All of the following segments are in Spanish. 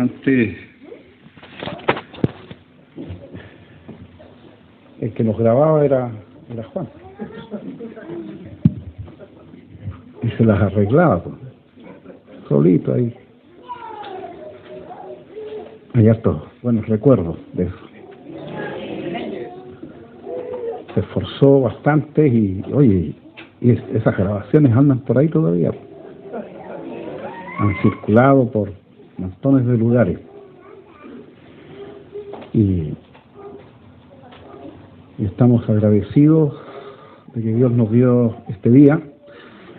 Antes, el que nos grababa era Juan. Y se las arreglaba, pues, solito ahí. Hay hartos buenos recuerdos de eso. Se esforzó bastante y, oye, y esas grabaciones andan por ahí todavía. Han circulado por montones de lugares. Y estamos agradecidos de que Dios nos dio este día.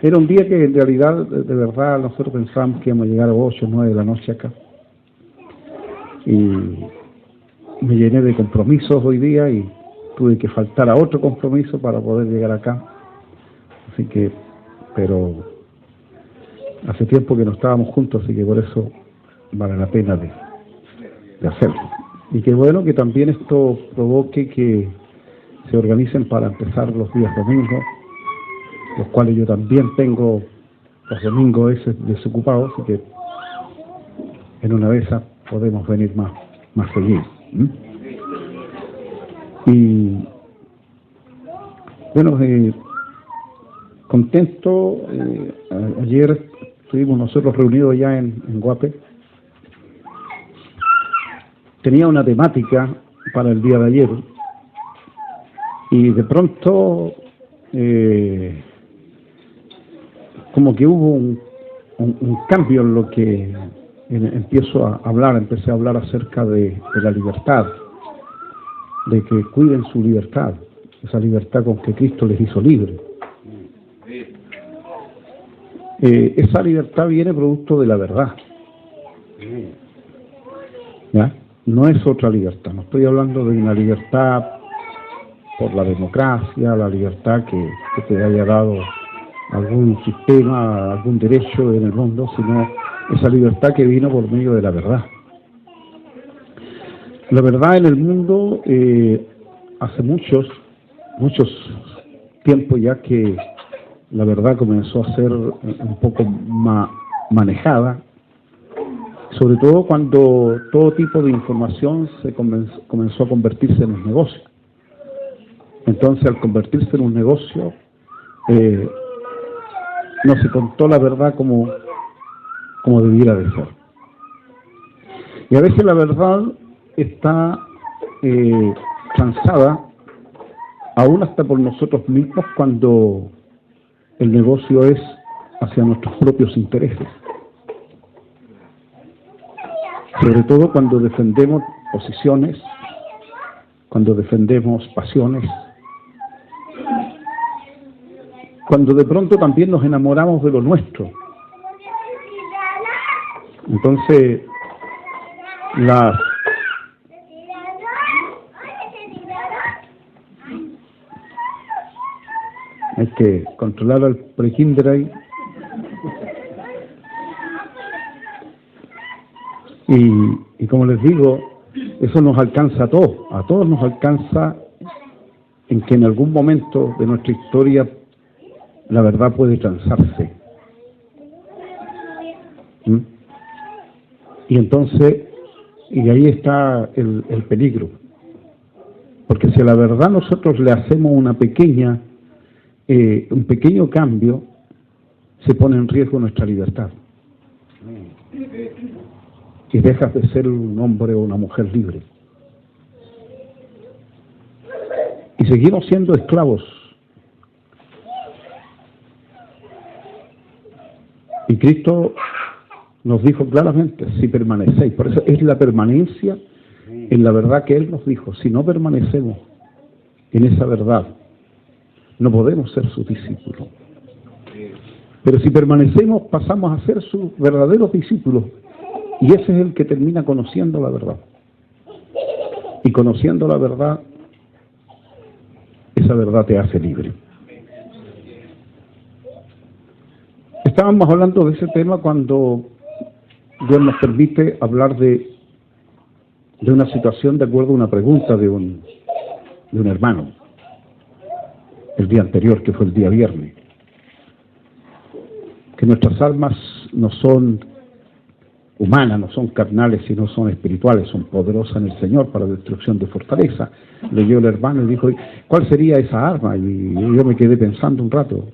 Era un día que en realidad, de verdad, nosotros pensábamos que íbamos a llegar a 8 o 9 de la noche acá. Y me llené de compromisos hoy día y tuve que faltar a otro compromiso para poder llegar acá. Así que, pero hace tiempo que no estábamos juntos, así que por eso vale la pena de hacerlo. Y qué bueno que también esto provoque que se organicen para empezar los días domingos, los cuales yo también tengo los domingos desocupados, así que en una de esas podemos venir más seguido. Y bueno, contento. Ayer estuvimos nosotros reunidos ya en Guape. Tenía una temática para el día de ayer y de pronto como que hubo un cambio en lo que empecé a hablar acerca de la libertad, de que cuiden su libertad, esa libertad con que Cristo les hizo libres. Esa libertad viene producto de la verdad. ¿Ya? No es otra libertad, no estoy hablando de una libertad por la democracia, la libertad que te haya dado algún sistema, algún derecho en el mundo, sino esa libertad que vino por medio de la verdad. La verdad en el mundo, hace muchos tiempos ya que la verdad comenzó a ser un poco manejada, sobre todo cuando todo tipo de información se comenzó a convertirse en un negocio. Entonces, al convertirse en un negocio, no se contó la verdad como debiera de ser. Y a veces la verdad está transada, aún hasta por nosotros mismos, cuando el negocio es hacia nuestros propios intereses. Sobre todo cuando defendemos posiciones, cuando defendemos pasiones, cuando de pronto también nos enamoramos de lo nuestro. Entonces, hay que controlar al prekinder ahí. Y como les digo, eso nos alcanza a todos nos alcanza en que en algún momento de nuestra historia la verdad puede transarse. Y entonces, y ahí está el peligro. Porque si a la verdad nosotros le hacemos un pequeño cambio, se pone en riesgo nuestra libertad. Y dejas de ser un hombre o una mujer libre. Y seguimos siendo esclavos. Y Cristo nos dijo claramente, si permanecéis, por eso es la permanencia en la verdad que Él nos dijo. Si no permanecemos en esa verdad, no podemos ser sus discípulos. Pero si permanecemos, pasamos a ser sus verdaderos discípulos. Y ese es el que termina conociendo la verdad. Y conociendo la verdad, esa verdad te hace libre. Estábamos hablando de ese tema cuando Dios nos permite hablar de una situación de acuerdo a una pregunta de un hermano el día anterior, que fue el día viernes. Que nuestras almas no son humanas, no son carnales, sino son espirituales, son poderosas en el Señor para destrucción de fortaleza. Leyó el hermano y dijo, ¿cuál sería esa arma? Y yo me quedé pensando un rato,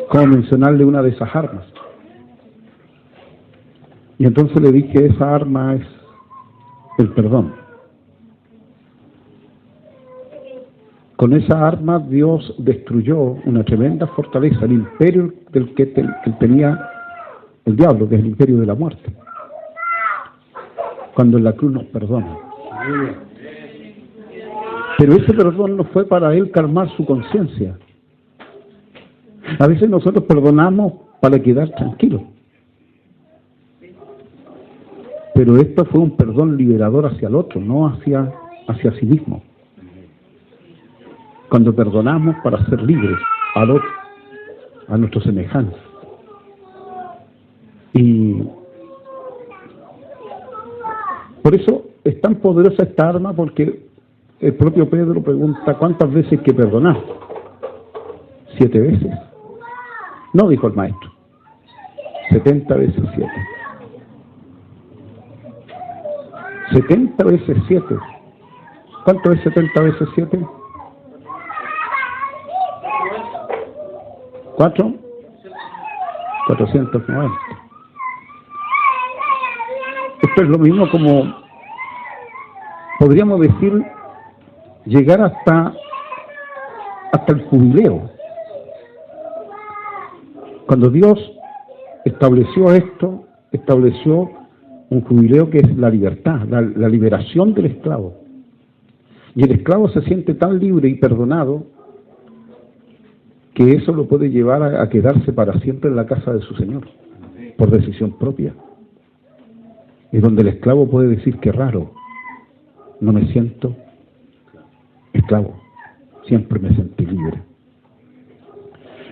¿cómo mencionarle una de esas armas? Y entonces le dije, esa arma es el perdón. Con esa arma Dios destruyó una tremenda fortaleza, el imperio del que tenía el diablo, que es el imperio de la muerte. Cuando en la cruz nos perdona. Pero ese perdón no fue para él calmar su conciencia. A veces nosotros perdonamos para quedar tranquilos. Pero esto fue un perdón liberador hacia el otro, no hacia sí mismo. Cuando perdonamos para ser libres al otro, a nuestros semejantes. Y por eso es tan poderosa esta arma, porque el propio Pedro pregunta, ¿cuántas veces hay que perdonar? 7 veces. No, dijo el maestro, 70 veces 7. 70 veces 7. ¿Cuánto es 70 veces 7? 4. 490. Esto es lo mismo como, podríamos decir, llegar hasta el jubileo. Cuando Dios estableció esto, estableció un jubileo que es la libertad, la liberación del esclavo. Y el esclavo se siente tan libre y perdonado que eso lo puede llevar a quedarse para siempre en la casa de su Señor, por decisión propia. Y donde el esclavo puede decir, qué raro, no me siento esclavo, siempre me sentí libre.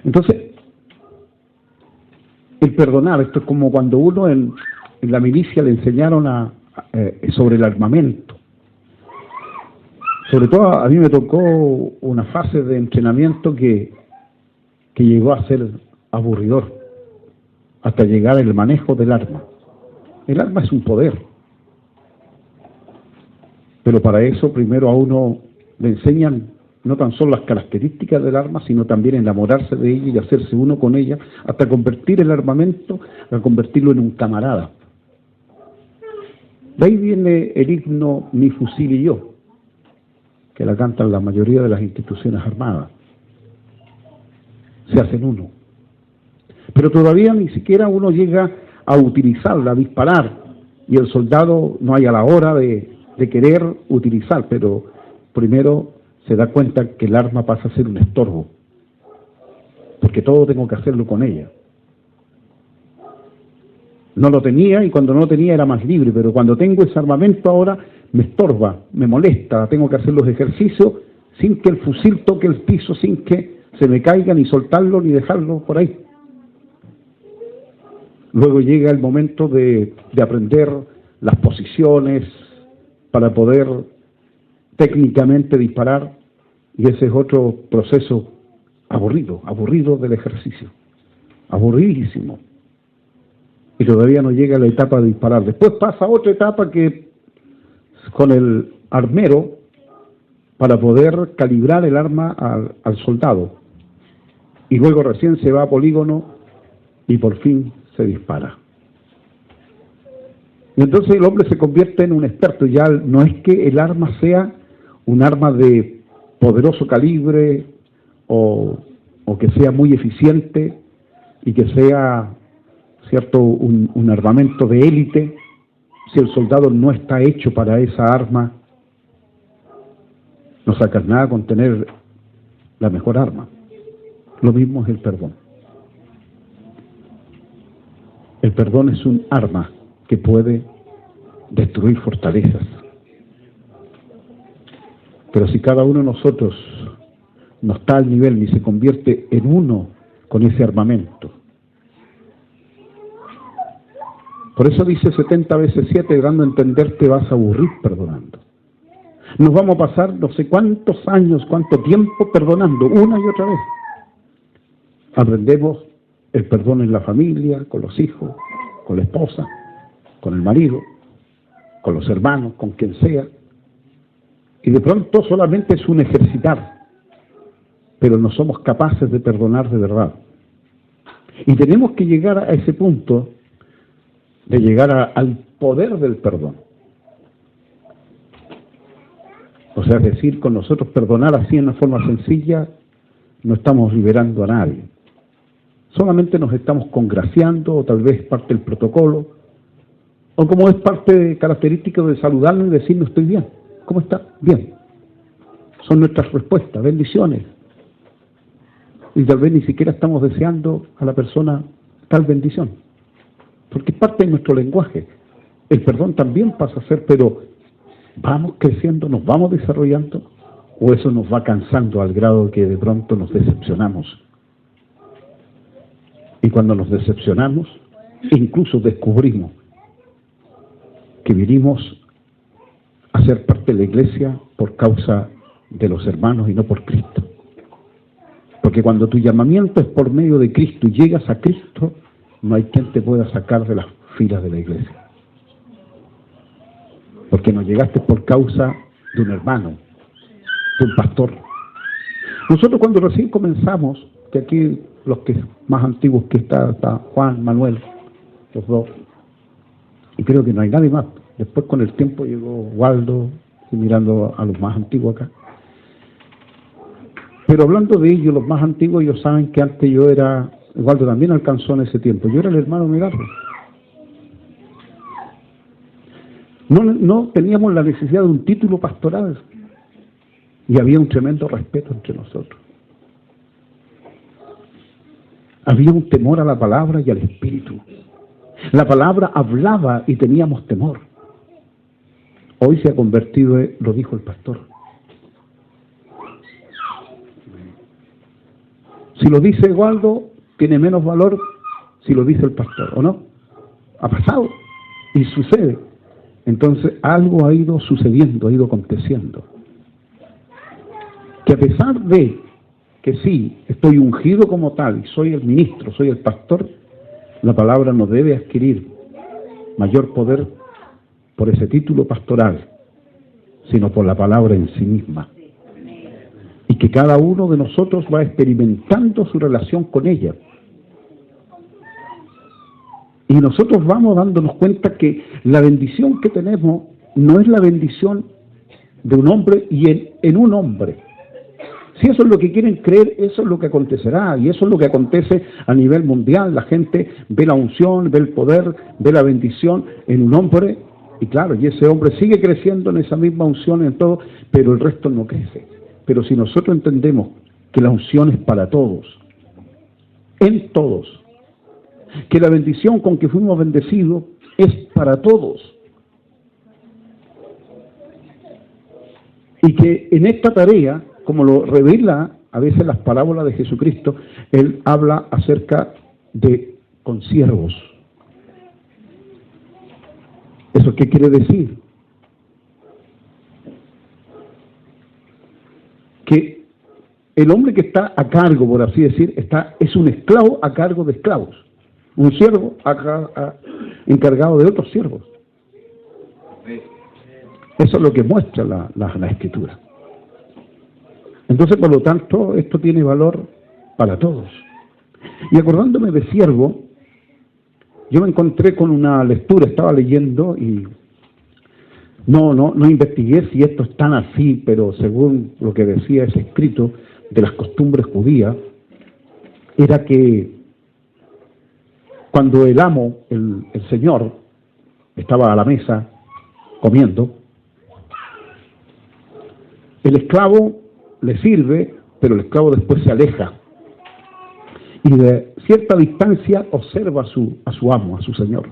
Entonces, el perdonar, esto es como cuando uno en la milicia le enseñaron sobre el armamento. Sobre todo a mí me tocó una fase de entrenamiento que llegó a ser aburridor, hasta llegar al manejo del arma. El arma es un poder, pero para eso primero a uno le enseñan no tan solo las características del arma, sino también enamorarse de ella y hacerse uno con ella, hasta convertir el armamento, a convertirlo en un camarada. De ahí viene el himno Mi fusil y yo, que la cantan la mayoría de las instituciones armadas. Se hacen uno. Pero todavía ni siquiera uno llega a utilizarla, a disparar, y el soldado no hay a la hora de querer utilizar, pero primero se da cuenta que el arma pasa a ser un estorbo, porque todo tengo que hacerlo con ella. No lo tenía, y cuando no lo tenía era más libre, pero cuando tengo ese armamento ahora me estorba, me molesta, tengo que hacer los ejercicios sin que el fusil toque el piso, sin que se me caiga, ni soltarlo, ni dejarlo por ahí. Luego llega el momento de aprender las posiciones para poder técnicamente disparar, y ese es otro proceso aburrido del ejercicio, aburridísimo. Y todavía no llega la etapa de disparar. Después pasa otra etapa que con el armero, para poder calibrar el arma al soldado. Y luego recién se va a polígono y por fin se dispara. Y entonces el hombre se convierte en un experto. Ya no es que el arma sea un arma de poderoso calibre o que sea muy eficiente y que sea, cierto, un armamento de élite. Si el soldado no está hecho para esa arma, no sacas nada con tener la mejor arma. Lo mismo es el perdón. El perdón es un arma que puede destruir fortalezas. Pero si cada uno de nosotros no está al nivel ni se convierte en uno con ese armamento. Por eso dice 70 veces 7, dando a entender te vas a aburrir perdonando. Nos vamos a pasar no sé cuántos años, cuánto tiempo perdonando, una y otra vez. Aprendemos el perdón en la familia, con los hijos, con la esposa, con el marido, con los hermanos, con quien sea. Y de pronto solamente es un ejercitar, pero no somos capaces de perdonar de verdad. Y tenemos que llegar a ese punto de llegar al poder del perdón. O sea, es decir, con nosotros perdonar así en una forma sencilla, no estamos liberando a nadie. Solamente nos estamos congraciando, o tal vez parte del protocolo, o como es parte característica de saludarnos y decirnos estoy bien. ¿Cómo está? Bien. Son nuestras respuestas, bendiciones. Y tal vez ni siquiera estamos deseando a la persona tal bendición, porque es parte de nuestro lenguaje. El perdón también pasa a ser, pero ¿vamos creciendo, nos vamos desarrollando? ¿O eso nos va cansando al grado que de pronto nos decepcionamos? Y cuando nos decepcionamos, incluso descubrimos que vinimos a ser parte de la iglesia por causa de los hermanos y no por Cristo. Porque cuando tu llamamiento es por medio de Cristo y llegas a Cristo, no hay quien te pueda sacar de las filas de la iglesia. Porque no llegaste por causa de un hermano, de un pastor. Nosotros cuando recién comenzamos, que aquí los que más antiguos que está Juan, Manuel, los dos, y creo que no hay nadie más. Después con el tiempo llegó Waldo, y mirando a los más antiguos acá. Pero hablando de ellos, los más antiguos, ellos saben que antes yo era, Waldo también alcanzó en ese tiempo, yo era el hermano Medardo. No teníamos la necesidad de un título pastoral y había un tremendo respeto entre nosotros. Había un temor a la palabra y al espíritu. La palabra hablaba y teníamos temor. Hoy se ha convertido, lo dijo el pastor. Si lo dice Waldo, tiene menos valor si lo dice el pastor, ¿o no? Ha pasado y sucede. Entonces algo ha ido sucediendo, ha ido aconteciendo. Que a pesar de que sí, estoy ungido como tal, y soy el ministro, soy el pastor, la palabra no debe adquirir mayor poder por ese título pastoral, sino por la palabra en sí misma. Y que cada uno de nosotros va experimentando su relación con ella. Y nosotros vamos dándonos cuenta que la bendición que tenemos no es la bendición de un hombre y en un hombre. Si eso es lo que quieren creer, eso es lo que acontecerá, y eso es lo que acontece a nivel mundial. La gente ve la unción, ve el poder, ve la bendición en un hombre, y claro, y ese hombre sigue creciendo en esa misma unción en todo, pero el resto no crece. Pero si nosotros entendemos que la unción es para todos, en todos, que la bendición con que fuimos bendecidos es para todos, y que en esta tarea, como lo revela a veces las parábolas de Jesucristo, Él habla acerca de consiervos. ¿Eso qué quiere decir? Que el hombre que está a cargo, por así decir, es un esclavo a cargo de esclavos. Un siervo encargado de otros siervos. Eso es lo que muestra la Escritura. Entonces, por lo tanto, esto tiene valor para todos. Y acordándome de siervo, yo me encontré con una lectura, estaba leyendo y no investigué si esto es tan así, pero según lo que decía ese escrito de las costumbres judías, era que cuando el amo, el señor, estaba a la mesa comiendo, el esclavo le sirve, pero el esclavo después se aleja y de cierta distancia observa a su amo, a su señor.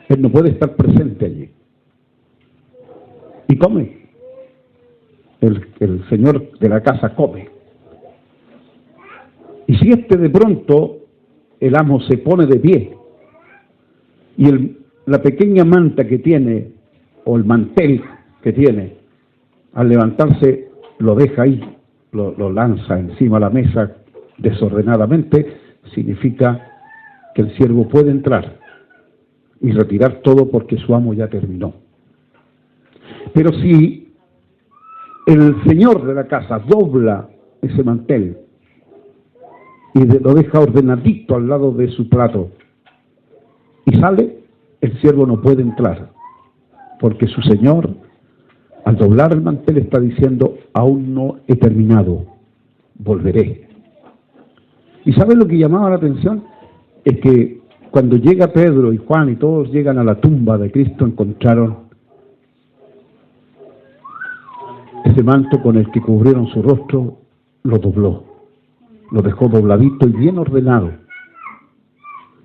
Él no puede estar presente allí. Y come. El señor de la casa come. Y si de pronto el amo se pone de pie y la pequeña manta que tiene, o el mantel que tiene, al levantarse lo deja ahí, lo lanza encima de la mesa desordenadamente, significa que el siervo puede entrar y retirar todo porque su amo ya terminó. Pero si el señor de la casa dobla ese mantel y lo deja ordenadito al lado de su plato y sale, el siervo no puede entrar, porque su señor, al doblar el mantel, está diciendo: aún no he terminado, volveré. ¿Y saben lo que llamaba la atención? Es que cuando llega Pedro y Juan y todos llegan a la tumba de Cristo, encontraron ese manto con el que cubrieron su rostro, lo dobló, lo dejó dobladito y bien ordenado.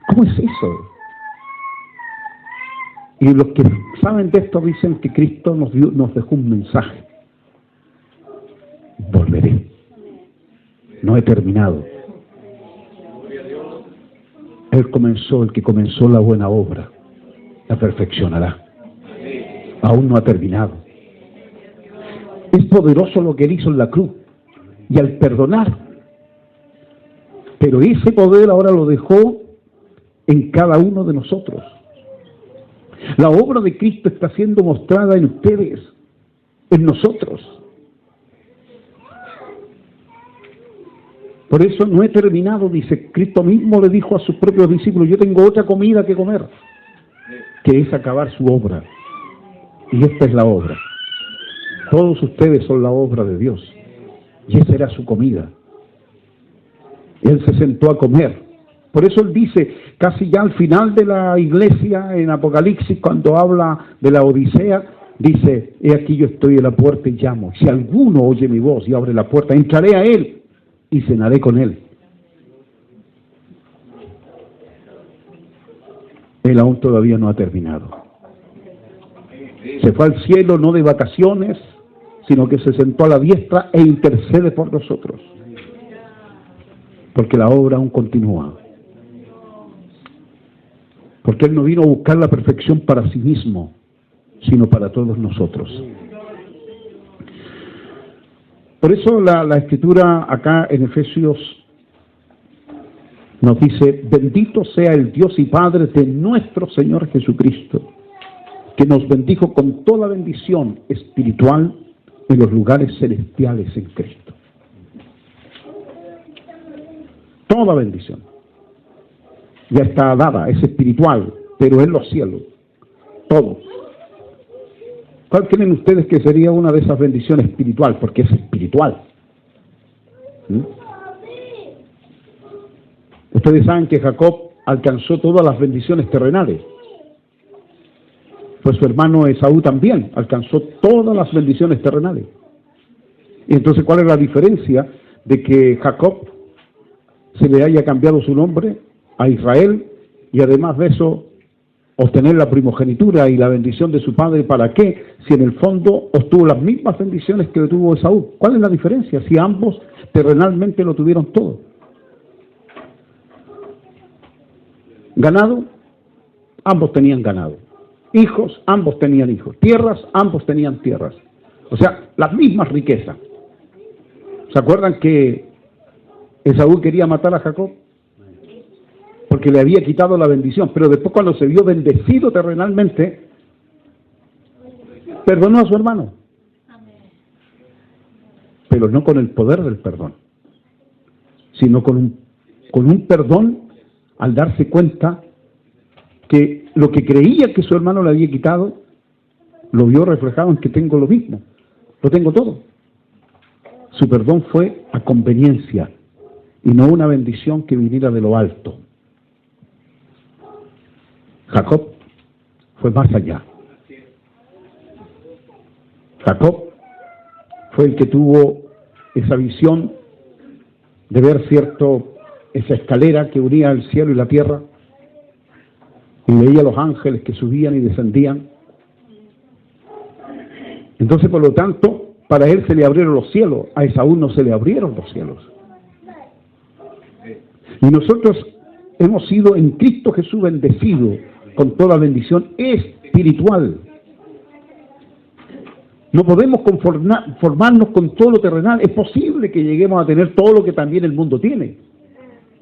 ¿Cómo es eso? Y los que saben de esto dicen que Cristo nos dejó un mensaje: volveré, no he terminado. El que comenzó la buena obra, la perfeccionará. Aún no ha terminado. Es poderoso lo que Él hizo en la cruz y al perdonar. Pero ese poder ahora lo dejó en cada uno de nosotros. La obra de Cristo está siendo mostrada en ustedes, en nosotros. Por eso no he terminado, dice. Cristo mismo le dijo a sus propios discípulos: yo tengo otra comida que comer, que es acabar su obra. Y esta es la obra. Todos ustedes son la obra de Dios. Y esa era su comida. Él se sentó a comer. Por eso Él dice, casi ya al final de la iglesia, en Apocalipsis, cuando habla de la Odisea, dice: he aquí yo estoy en la puerta y llamo. Si alguno oye mi voz y abre la puerta, entraré a Él y cenaré con Él. Él aún todavía no ha terminado. Se fue al cielo no de vacaciones, sino que se sentó a la diestra e intercede por nosotros. Porque la obra aún continúa. Porque Él no vino a buscar la perfección para sí mismo, sino para todos nosotros. Por eso la Escritura acá en Efesios nos dice: bendito sea el Dios y Padre de nuestro Señor Jesucristo, que nos bendijo con toda bendición espiritual en los lugares celestiales en Cristo. Toda bendición ya está dada, es espiritual, pero en los cielos, todo. ¿Cuál creen ustedes que sería una de esas bendiciones espiritual? Porque es espiritual. ¿Mm? Ustedes saben que Jacob alcanzó todas las bendiciones terrenales. Pues su hermano Esaú también alcanzó todas las bendiciones terrenales. Y entonces, ¿cuál es la diferencia de que Jacob se le haya cambiado su nombre a Israel y además de eso obtener la primogenitura y la bendición de su padre? ¿Para qué? Si en el fondo obtuvo las mismas bendiciones que tuvo Esaú. ¿Cuál es la diferencia? Si ambos terrenalmente lo tuvieron todo. Ganado, ambos tenían ganado. Hijos, ambos tenían hijos. Tierras, ambos tenían tierras. O sea, las mismas riquezas. ¿Se acuerdan que Esaú quería matar a Jacob? Porque le había quitado la bendición, pero después, cuando se vio bendecido terrenalmente, perdonó a su hermano. Pero no con el poder del perdón, sino con un perdón al darse cuenta que lo que creía que su hermano le había quitado, lo vio reflejado en que tengo lo mismo, lo tengo todo. Su perdón fue a conveniencia y no una bendición que viniera de lo alto. Jacob fue más allá. Jacob fue el que tuvo esa visión de ver esa escalera que unía el cielo y la tierra, y veía los ángeles que subían y descendían. Entonces, por lo tanto, para él se le abrieron los cielos, a Esaú no se le abrieron los cielos. Y nosotros hemos sido en Cristo Jesús bendecidos con toda bendición espiritual. No podemos conformarnos con todo lo terrenal. Es posible que lleguemos a tener todo lo que también el mundo tiene.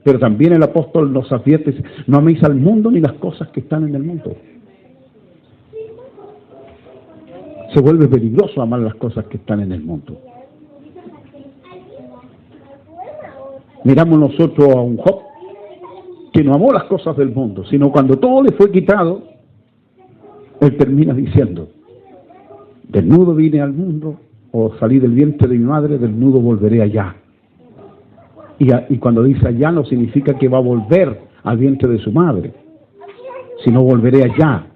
Pero también el apóstol nos advierte: no améis al mundo ni las cosas que están en el mundo. Se vuelve peligroso amar las cosas que están en el mundo. Miramos nosotros a un Job que no amó las cosas del mundo, sino cuando todo le fue quitado, él termina diciendo: desnudo vine al mundo, o salí del vientre de mi madre, desnudo volveré allá. Y cuando dice allá no significa que va a volver al vientre de su madre, sino volveré allá,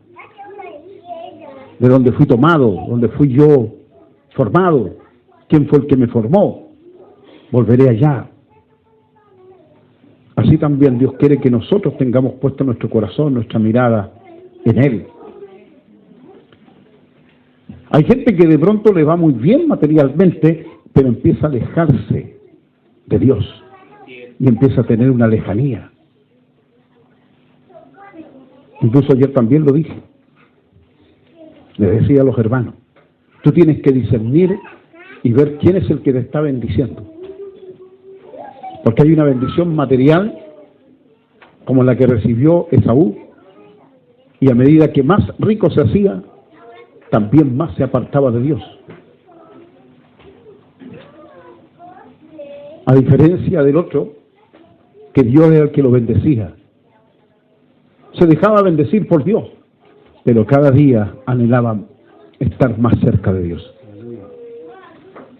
de donde fui tomado, donde fui yo formado. ¿Quién fue el que me formó? Volveré allá. Así también Dios quiere que nosotros tengamos puesto nuestro corazón, nuestra mirada en Él. Hay gente que de pronto le va muy bien materialmente, pero empieza a alejarse de Dios y empieza a tener una lejanía. Incluso ayer también lo dije. Les decía a los hermanos, tú tienes que discernir y ver quién es el que te está bendiciendo. Porque hay una bendición material como la que recibió Esaú, y a medida que más rico se hacía, también más se apartaba de Dios. A diferencia del otro, que Dios era el que lo bendecía. Se dejaba bendecir por Dios, pero cada día anhelaba estar más cerca de Dios.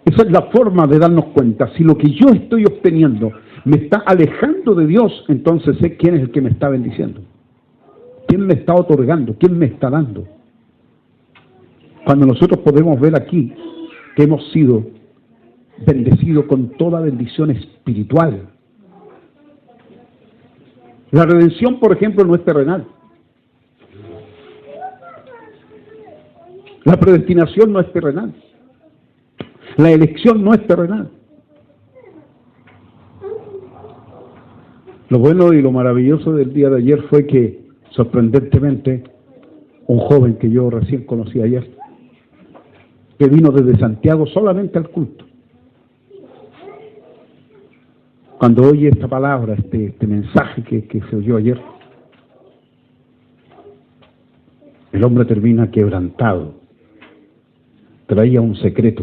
Esa es la forma de darnos cuenta. Si lo que yo estoy obteniendo me está alejando de Dios, entonces sé quién es el que me está bendiciendo. ¿Quién me está otorgando? ¿Quién me está dando? Cuando nosotros podemos ver aquí que hemos sido bendecidos con toda bendición espiritual. La redención, por ejemplo, no es terrenal. La predestinación no es terrenal. La elección no es terrenal. Lo bueno y lo maravilloso del día de ayer fue que, sorprendentemente, un joven que yo recién conocí ayer, que vino desde Santiago solamente al culto, cuando oye esta palabra, este mensaje que se oyó ayer, el hombre termina quebrantado. Traía un secreto.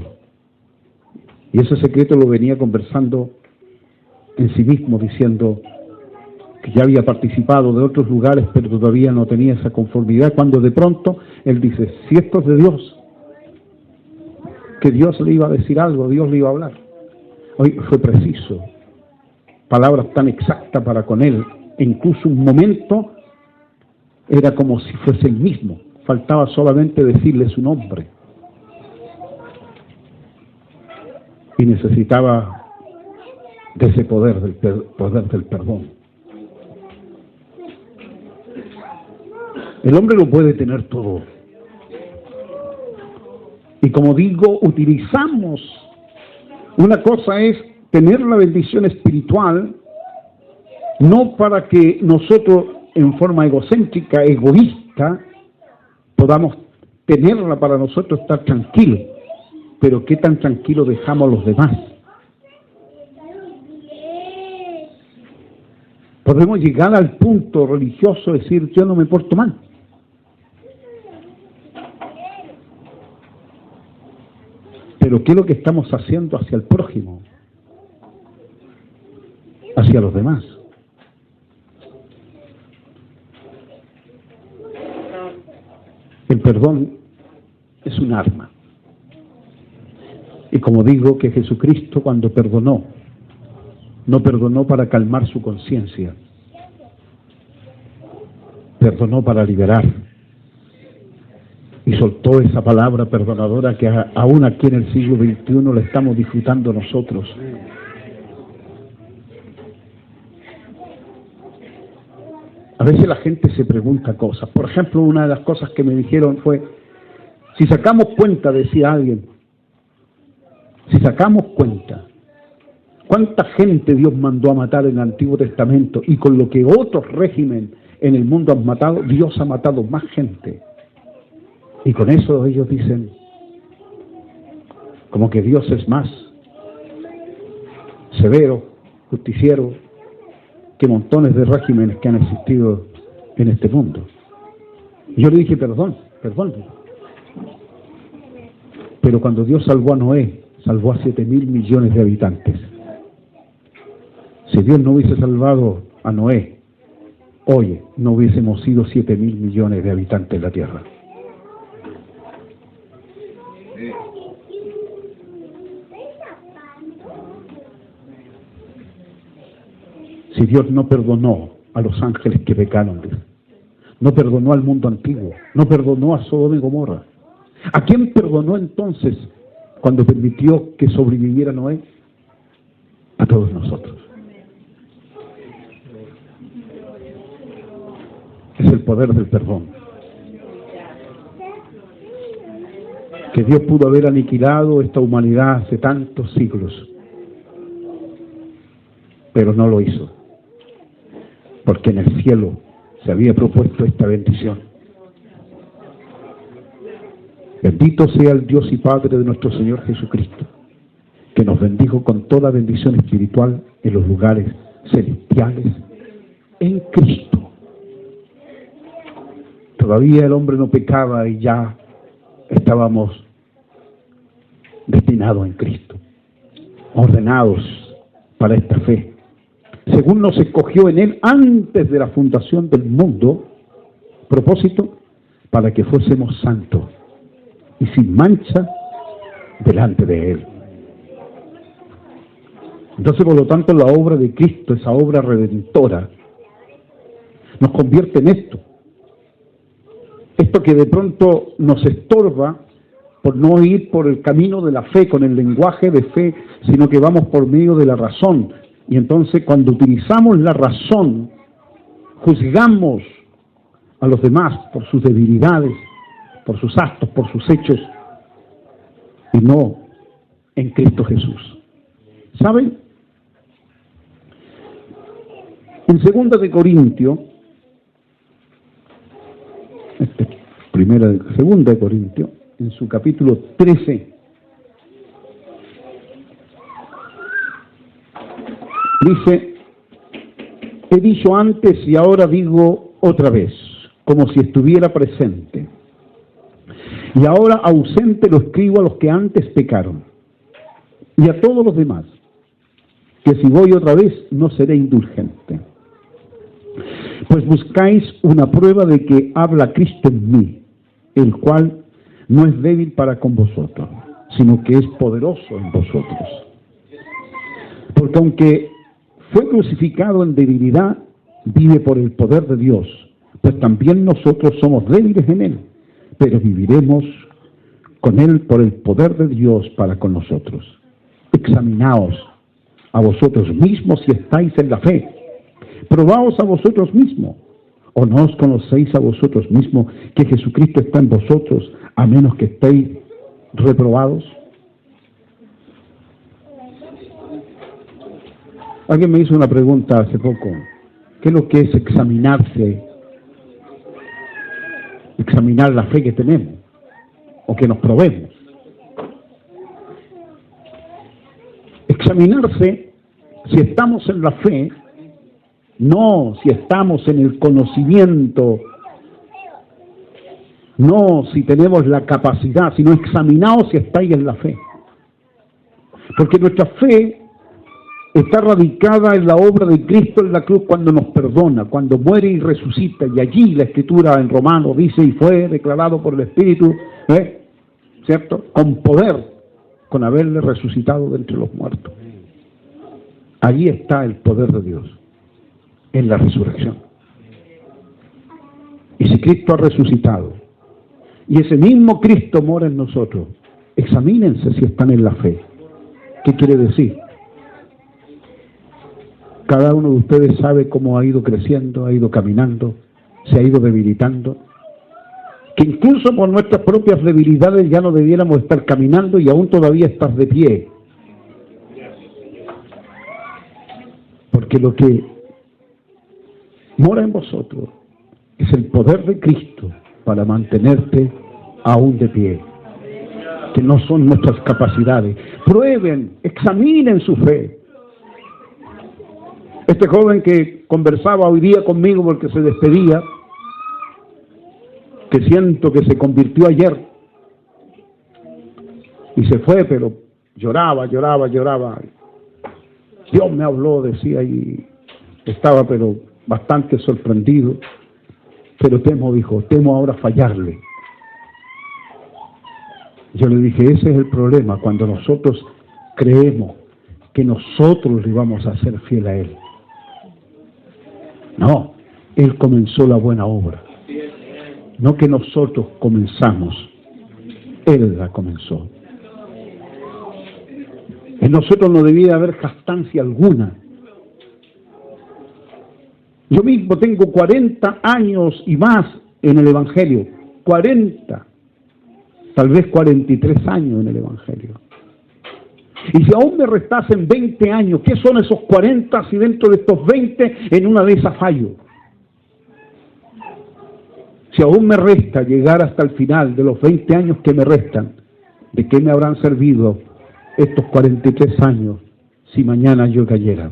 Y ese secreto lo venía conversando en sí mismo, diciendo que ya había participado de otros lugares, pero todavía no tenía esa conformidad, cuando de pronto él dice, si esto es de Dios, que Dios le iba a decir algo, Dios le iba a hablar. Hoy fue preciso, palabras tan exactas para con él, e incluso un momento era como si fuese el mismo, faltaba solamente decirle su nombre. Y necesitaba de ese poder del perdón. El hombre lo puede tener todo. Y como digo, utilizamos, una cosa es tener la bendición espiritual, no para que nosotros en forma egocéntrica, egoísta, podamos tenerla para nosotros estar tranquilos. Pero qué tan tranquilo dejamos a los demás. Podemos llegar al punto religioso de decir, yo no me porto mal. Pero ¿qué es lo que estamos haciendo hacia el prójimo? Hacia los demás. El perdón es un arma. Y como digo, que Jesucristo cuando perdonó, no perdonó para calmar su conciencia, perdonó para liberar. Y soltó esa palabra perdonadora que aún aquí en el siglo XXI la estamos disfrutando nosotros. A veces la gente se pregunta cosas. Por ejemplo, una de las cosas que me dijeron fue, si sacamos cuenta, decía alguien, si sacamos cuenta, ¿cuánta gente Dios mandó a matar en el Antiguo Testamento? Y con lo que otros regímenes en el mundo han matado, Dios ha matado más gente. Y con eso ellos dicen, como que Dios es más severo, justiciero, que montones de regímenes que han existido en este mundo. Y yo le dije, perdón. Pero cuando Dios salvó a Noé, salvó a 7.000 millones de habitantes. Si Dios no hubiese salvado a Noé, hoy no hubiésemos sido 7.000 millones de habitantes en la tierra. Si Dios no perdonó a los ángeles que pecaron, no perdonó al mundo antiguo, no perdonó a Sodoma y Gomorra, ¿a quién perdonó entonces cuando permitió que sobreviviera Noé? A todos nosotros. Es el poder del perdón. Que Dios pudo haber aniquilado esta humanidad hace tantos siglos, pero no lo hizo, porque en el cielo se había propuesto esta bendición. Bendito sea el Dios y Padre de nuestro Señor Jesucristo, que nos bendijo con toda bendición espiritual en los lugares celestiales en Cristo. Todavía el hombre no pecaba y ya estábamos destinados en Cristo, ordenados para esta fe, según nos escogió en Él antes de la fundación del mundo, propósito para que fuésemos santos y sin mancha delante de Él. Entonces, por lo tanto, la obra de Cristo, esa obra redentora, nos convierte en esto. Esto que de pronto nos estorba por no ir por el camino de la fe, con el lenguaje de fe, sino que vamos por medio de la razón. Y entonces, cuando utilizamos la razón, juzgamos a los demás por sus debilidades, por sus actos, por sus hechos, y no en Cristo Jesús. ¿Saben? En 2 de Corintios, segunda de Corintios, en su capítulo 13, dice: he dicho antes y ahora digo otra vez, como si estuviera presente. Y ahora ausente lo escribo a los que antes pecaron, y a todos los demás, que si voy otra vez no seré indulgente. Pues buscáis una prueba de que habla Cristo en mí, el cual no es débil para con vosotros, sino que es poderoso en vosotros. Porque aunque fue crucificado en debilidad, vive por el poder de Dios, pues también nosotros somos débiles en Él, pero viviremos con Él por el poder de Dios para con nosotros. Examinaos a vosotros mismos si estáis en la fe. Probaos a vosotros mismos, o no os conocéis a vosotros mismos que Jesucristo está en vosotros, a menos que estéis reprobados. Alguien me hizo una pregunta hace poco: ¿qué es lo que es examinarse? Examinar la fe que tenemos, o que nos probemos. Examinarse si estamos en la fe, no si estamos en el conocimiento, no si tenemos la capacidad, sino examinaos si estáis en la fe. Porque nuestra fe está radicada en la obra de Cristo en la cruz, cuando nos perdona, cuando muere y resucita. Y allí la Escritura en Romanos dice: y fue declarado por el Espíritu, ¿cierto?, con poder, con haberle resucitado de entre los muertos. Allí está el poder de Dios, en la resurrección. Y si Cristo ha resucitado, y ese mismo Cristo mora en nosotros, examínense si están en la fe. ¿Qué quiere decir? Cada uno de ustedes sabe cómo ha ido creciendo, ha ido caminando, se ha ido debilitando, que incluso por nuestras propias debilidades ya no debiéramos estar caminando y aún todavía estar de pie. Porque lo que mora en vosotros es el poder de Cristo para mantenerte aún de pie, que no son nuestras capacidades. Prueben, examinen su fe. Este joven que conversaba hoy día conmigo porque se despedía, que siento que se convirtió ayer, Y se fue, pero lloraba. Dios me habló, decía, y estaba pero bastante sorprendido. Pero temo ahora fallarle. Yo le dije, ese es el problema, cuando nosotros creemos que nosotros le vamos a ser fiel a Él. No, Él comenzó la buena obra. No que nosotros comenzamos, Él la comenzó. En nosotros no debía haber jactancia alguna. Yo mismo tengo 40 años y más en el Evangelio. 40, tal vez 43 años en el Evangelio. Y si aún me restasen 20 años, ¿qué son esos 40 si dentro de estos 20 en una de esas fallo? Si aún me resta llegar hasta el final de los 20 años que me restan, ¿de qué me habrán servido estos 43 años si mañana yo cayera?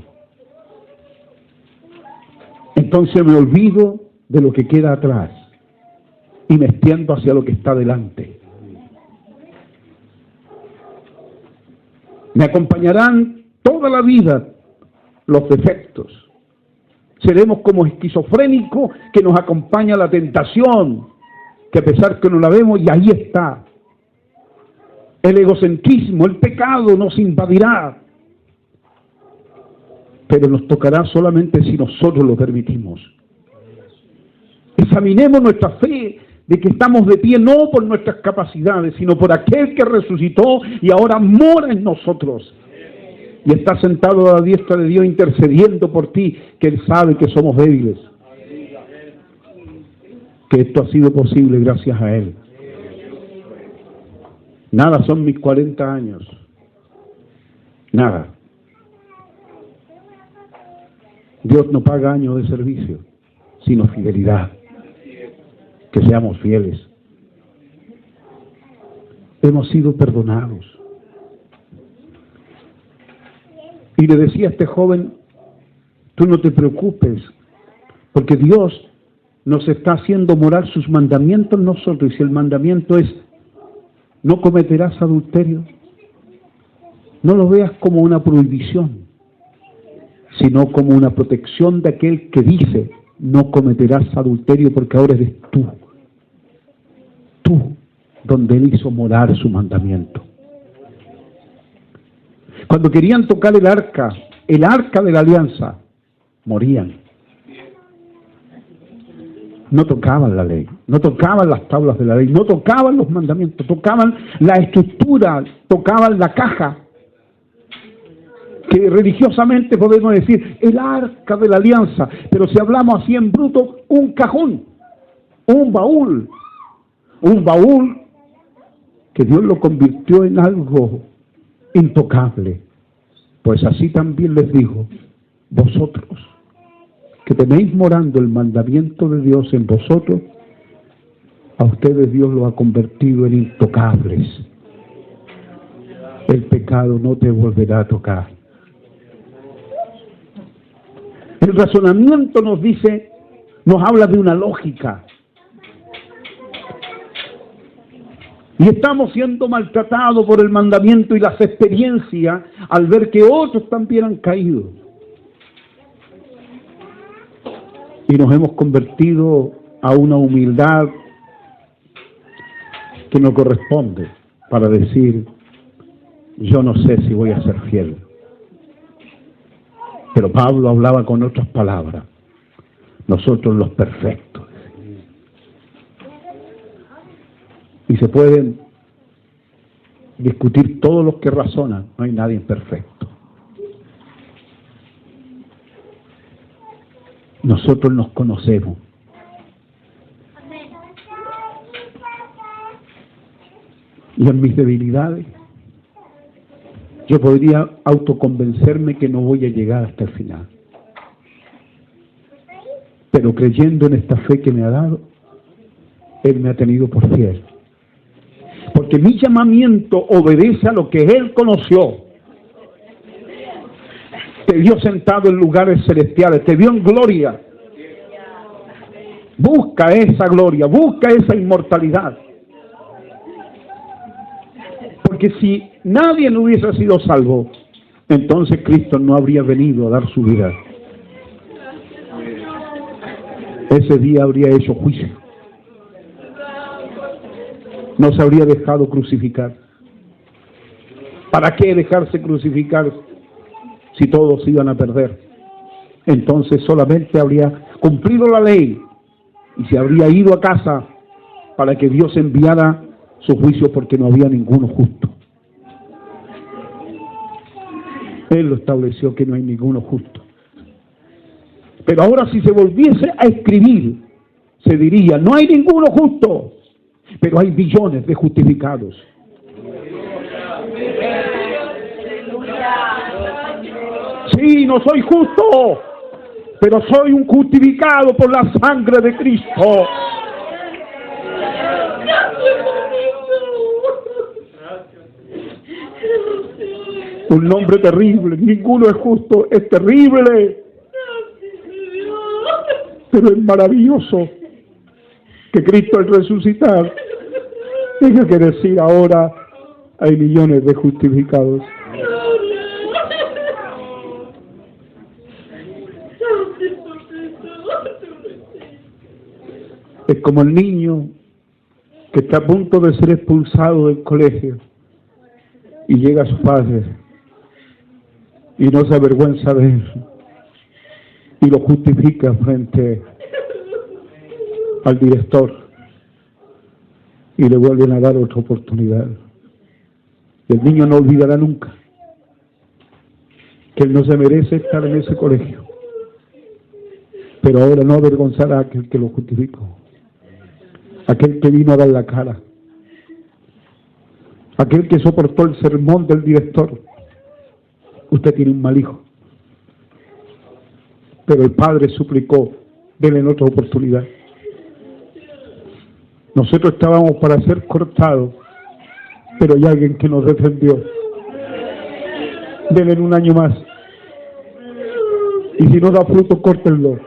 Entonces me olvido de lo que queda atrás y me extiendo hacia lo que está delante. Me acompañarán toda la vida los defectos. Seremos como esquizofrénicos que nos acompaña la tentación, que a pesar que no la vemos, y ahí está. El egocentrismo, el pecado nos invadirá. Pero nos tocará solamente si nosotros lo permitimos. Examinemos nuestra fe de que estamos de pie no por nuestras capacidades, sino por aquel que resucitó y ahora mora en nosotros. Y está sentado a la diestra de Dios intercediendo por ti, que Él sabe que somos débiles. Que esto ha sido posible gracias a Él. Nada son mis 40 años. Nada. Dios no paga años de servicio, sino fidelidad. Que seamos fieles. Hemos sido perdonados. Y le decía a este joven, tú no te preocupes, porque Dios nos está haciendo morar sus mandamientos en nosotros. Y si el mandamiento es, no cometerás adulterio, no lo veas como una prohibición, sino como una protección de aquel que dice, no cometerás adulterio, porque ahora eres tú, donde Él hizo morar su mandamiento. Cuando querían tocar el arca de la alianza, morían. No tocaban la ley, no tocaban las tablas de la ley, no tocaban los mandamientos, tocaban la estructura, tocaban la caja, que religiosamente podemos decir el arca de la alianza, pero si hablamos así en bruto, un cajón, un baúl que Dios lo convirtió en algo intocable. Pues así también les digo, vosotros que tenéis morando el mandamiento de Dios en vosotros, a ustedes Dios lo ha convertido en intocables. El pecado no te volverá a tocar. El razonamiento nos dice, nos habla de una lógica. Y estamos siendo maltratados por el mandamiento y las experiencias al ver que otros también han caído. Y nos hemos convertido a una humildad que no corresponde para decir, yo no sé si voy a ser fiel. Pero Pablo hablaba con otras palabras. Nosotros los perfectos. Y se pueden discutir todos los que razonan, no hay nadie perfecto. Nosotros nos conocemos. Y en mis debilidades, yo podría autoconvencerme que no voy a llegar hasta el final. Pero creyendo en esta fe que me ha dado, Él me ha tenido por fiel. Porque mi llamamiento obedece a lo que Él conoció. Te vio sentado en lugares celestiales, te vio en gloria. Busca esa gloria, busca esa inmortalidad. Porque si nadie no hubiese sido salvo, entonces Cristo no habría venido a dar su vida. Ese día habría hecho juicio. No se habría dejado crucificar. ¿Para qué dejarse crucificar si todos iban a perder? Entonces solamente habría cumplido la ley y se habría ido a casa para que Dios enviara su juicio, porque no había ninguno justo. Él lo estableció, que no hay ninguno justo. Pero ahora, si se volviese a escribir, se diría: no hay ninguno justo, pero hay billones de justificados. Sí, no soy justo, pero soy un justificado por la sangre de Cristo. Un nombre terrible, ninguno es justo, es terrible, pero es maravilloso que Cristo al resucitar tenga que decir: ahora hay millones de justificados. Es como el niño que está a punto de ser expulsado del colegio y llega a su padre y no se avergüenza de él y lo justifica frente al director y le vuelven a dar otra oportunidad. Y el niño no olvidará nunca que él no se merece estar en ese colegio, pero ahora no avergonzará a aquel que lo justificó, aquel que vino a dar la cara, aquel que soportó el sermón del director. Usted tiene un mal hijo, pero el padre suplicó: denle otra oportunidad. Nosotros estábamos para ser cortados, pero hay alguien que nos defendió. Denle un año más, y si no da fruto, córtenlo.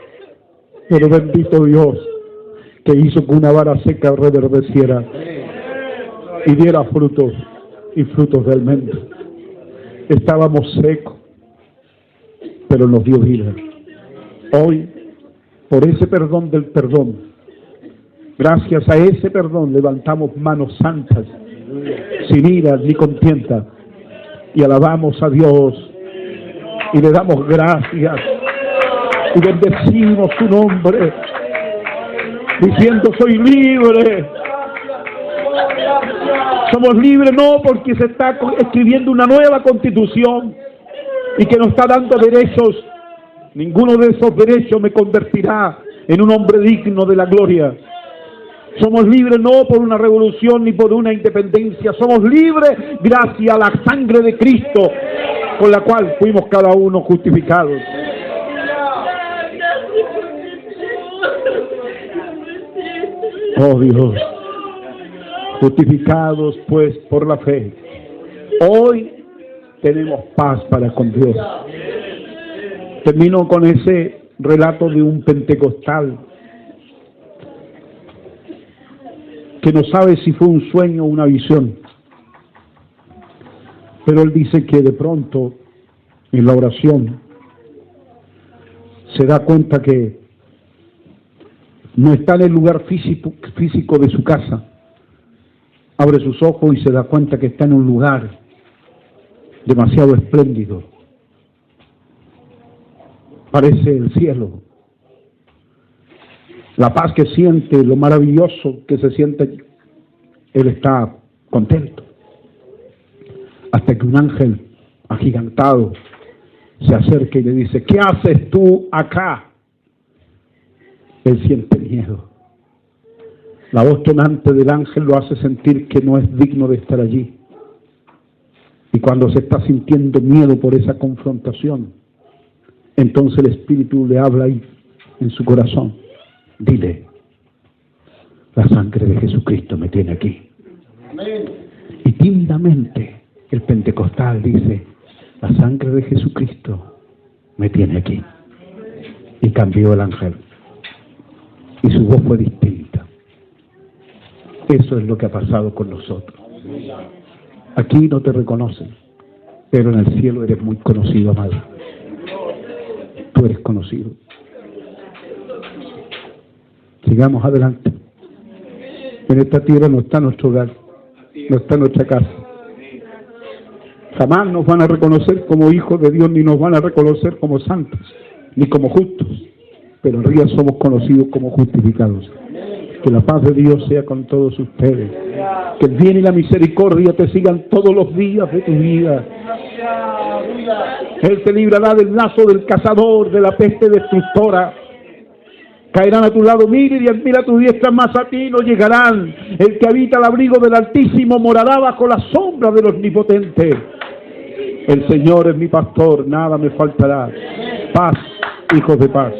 Pero bendito Dios, que hizo que una vara seca reverdeciera y diera frutos, y frutos de almendro. Estábamos secos, pero nos dio vida. Hoy, por ese perdón del perdón, gracias a ese perdón, levantamos manos santas, sin ira ni contienda, y alabamos a Dios, y le damos gracias, y bendecimos su nombre, diciendo: soy libre. Somos libres no porque se está escribiendo una nueva constitución y que nos está dando derechos. Ninguno de esos derechos me convertirá en un hombre digno de la gloria. Somos libres no por una revolución ni por una independencia. Somos libres gracias a la sangre de Cristo, con la cual fuimos cada uno justificados. Oh Dios, justificados pues por la fe, hoy tenemos paz para con Dios. Termino con ese relato de un pentecostal que no sabe si fue un sueño o una visión, pero él dice que de pronto en la oración se da cuenta que no está en el lugar físico de su casa. Abre sus ojos y se da cuenta que está en un lugar demasiado espléndido. Parece el cielo. La paz que siente, lo maravilloso que se siente, él está contento. Hasta que un ángel agigantado se acerca y le dice: ¿qué haces tú acá? Él siente miedo. La voz tonante del ángel lo hace sentir que no es digno de estar allí. Y cuando se está sintiendo miedo por esa confrontación, entonces el Espíritu le habla ahí en su corazón: dile, la sangre de Jesucristo me tiene aquí. Y tímidamente el pentecostal dice: la sangre de Jesucristo me tiene aquí. Y cambió el ángel. Y su voz fue distinta. Eso es lo que ha pasado con nosotros. Aquí no te reconocen, pero en el cielo eres muy conocido, amado. Tú eres conocido. Sigamos adelante. En esta tierra no está nuestro hogar, no está nuestra casa. Jamás nos van a reconocer como hijos de Dios, ni nos van a reconocer como santos, ni como justos, pero en realidad somos conocidos como justificados. Que la paz de Dios sea con todos ustedes. Que el bien y la misericordia te sigan todos los días de tu vida. Él te librará del lazo del cazador, de la peste destructora. Caerán a tu lado 1000 y 10.000 a tu diestra, mas a ti no llegarán. El que habita al abrigo del Altísimo morará bajo la sombra del Omnipotente. El Señor es mi pastor, nada me faltará. Paz, hijos de paz.